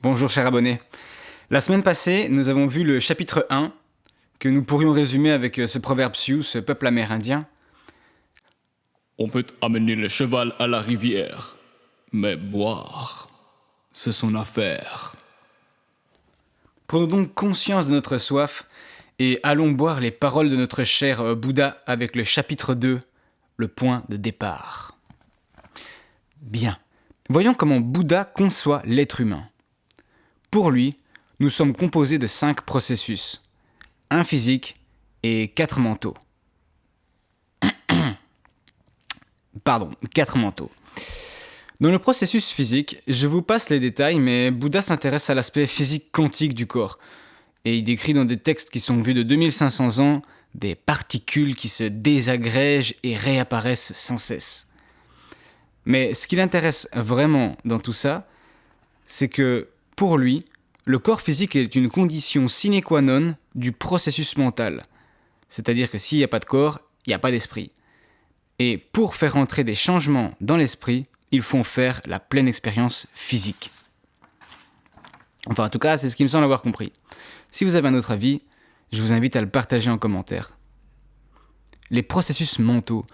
Bonjour cher abonné. La semaine passée, nous avons vu le chapitre 1, que nous pourrions résumer avec ce proverbe sioux, ce peuple amérindien. On peut amener le cheval à la rivière, mais boire, c'est son affaire. Prenons donc conscience de notre soif et allons boire les paroles de notre cher Bouddha avec le chapitre 2, le point de départ. Bien, voyons comment Bouddha conçoit l'être humain. Pour lui, nous sommes composés de 5 processus, 1 physique et 4 mentaux. 4 mentaux. Dans le processus physique, je vous passe les détails, mais Bouddha s'intéresse à l'aspect physique quantique du corps. Et il décrit dans des textes qui sont vus de 2500 ans des particules qui se désagrègent et réapparaissent sans cesse. Mais ce qui l'intéresse vraiment dans tout ça, c'est que pour lui, le corps physique est une condition sine qua non du processus mental. C'est-à-dire que s'il n'y a pas de corps, il n'y a pas d'esprit. Et pour faire entrer des changements dans l'esprit, il faut faire la pleine expérience physique. Enfin, en tout cas, c'est ce qui me semble avoir compris. Si vous avez un autre avis, je vous invite à le partager en commentaire. Les processus mentaux.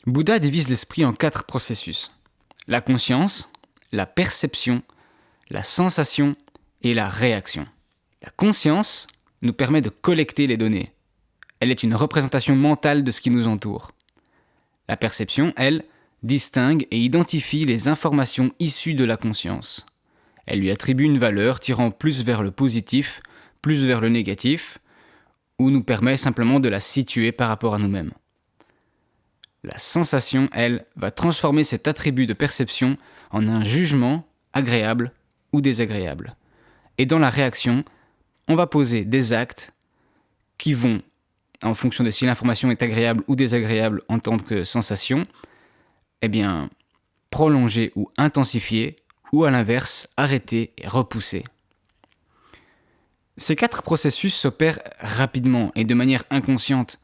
Bouddha divise l'esprit en 4 processus. La conscience, la perception, la sensation et la réaction. La conscience nous permet de collecter les données. Elle est une représentation mentale de ce qui nous entoure. La perception, elle, distingue et identifie les informations issues de la conscience. Elle lui attribue une valeur tirant plus vers le positif, plus vers le négatif, ou nous permet simplement de la situer par rapport à nous-mêmes. La sensation, elle, va transformer cet attribut de perception en un jugement agréable ou désagréable. Et dans la réaction, on va poser des actes qui vont, en fonction de si l'information est agréable ou désagréable en tant que sensation, prolonger ou intensifier, ou à l'inverse, arrêter et repousser. Ces 4 processus s'opèrent rapidement et de manière inconsciente.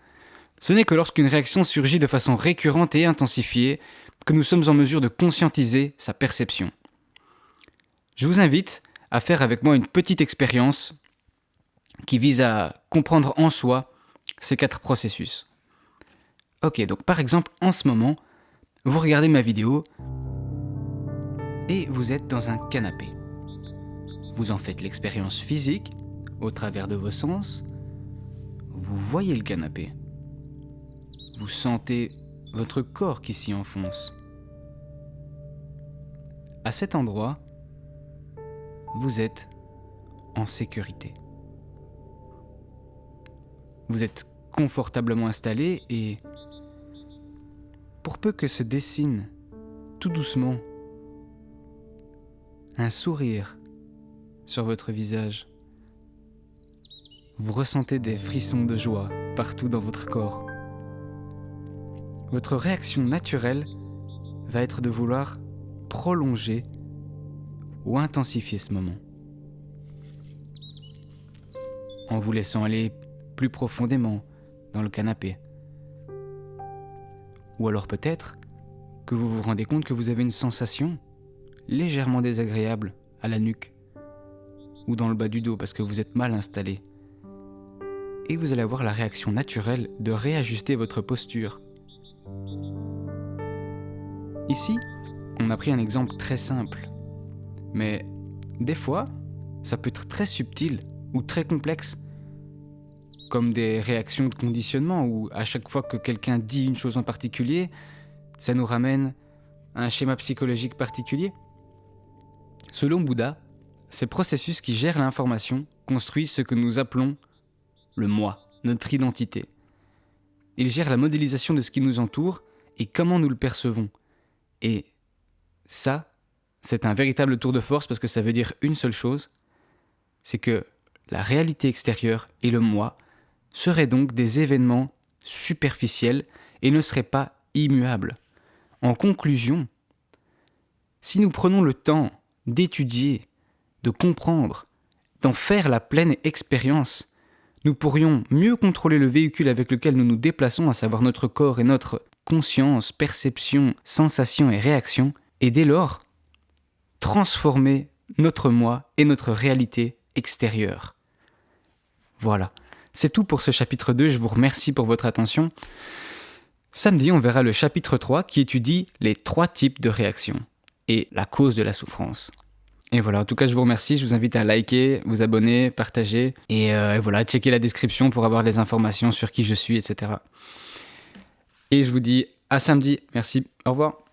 Ce n'est que lorsqu'une réaction surgit de façon récurrente et intensifiée que nous sommes en mesure de conscientiser sa perception. Je vous invite à faire avec moi une petite expérience qui vise à comprendre en soi ces 4 processus. Ok, donc par exemple, en ce moment, vous regardez ma vidéo et vous êtes dans un canapé. Vous en faites l'expérience physique au travers de vos sens. Vous voyez le canapé. Vous sentez votre corps qui s'y enfonce. À cet endroit, vous êtes en sécurité. Vous êtes confortablement installé et pour peu que se dessine tout doucement un sourire sur votre visage, vous ressentez des frissons de joie partout dans votre corps. Votre réaction naturelle va être de vouloir prolonger ou intensifier ce moment, en vous laissant aller plus profondément dans le canapé. Ou alors peut-être que vous vous rendez compte que vous avez une sensation légèrement désagréable à la nuque ou dans le bas du dos parce que vous êtes mal installé. Et vous allez avoir la réaction naturelle de réajuster votre posture. Ici, on a pris un exemple très simple. Mais des fois, ça peut être très subtil ou très complexe. Comme des réactions de conditionnement où à chaque fois que quelqu'un dit une chose en particulier, ça nous ramène à un schéma psychologique particulier. Selon Bouddha, ces processus qui gèrent l'information construisent ce que nous appelons le moi, notre identité. Ils gèrent la modélisation de ce qui nous entoure et comment nous le percevons. Et ça, c'est un véritable tour de force parce que ça veut dire une seule chose, c'est que la réalité extérieure et le moi seraient donc des événements superficiels et ne seraient pas immuables. En conclusion, si nous prenons le temps d'étudier, de comprendre, d'en faire la pleine expérience, nous pourrions mieux contrôler le véhicule avec lequel nous nous déplaçons, à savoir notre corps et notre conscience, perception, sensation et réaction, et dès lors, transformer notre moi et notre réalité extérieure. Voilà, c'est tout pour ce chapitre 2, je vous remercie pour votre attention. Samedi, on verra le chapitre 3 qui étudie les 3 types de réactions et la cause de la souffrance. Et voilà, en tout cas, je vous remercie. Je vous invite à liker, vous abonner, partager et voilà, checker la description pour avoir les informations sur qui je suis, etc. Et je vous dis à samedi. Merci. Au revoir.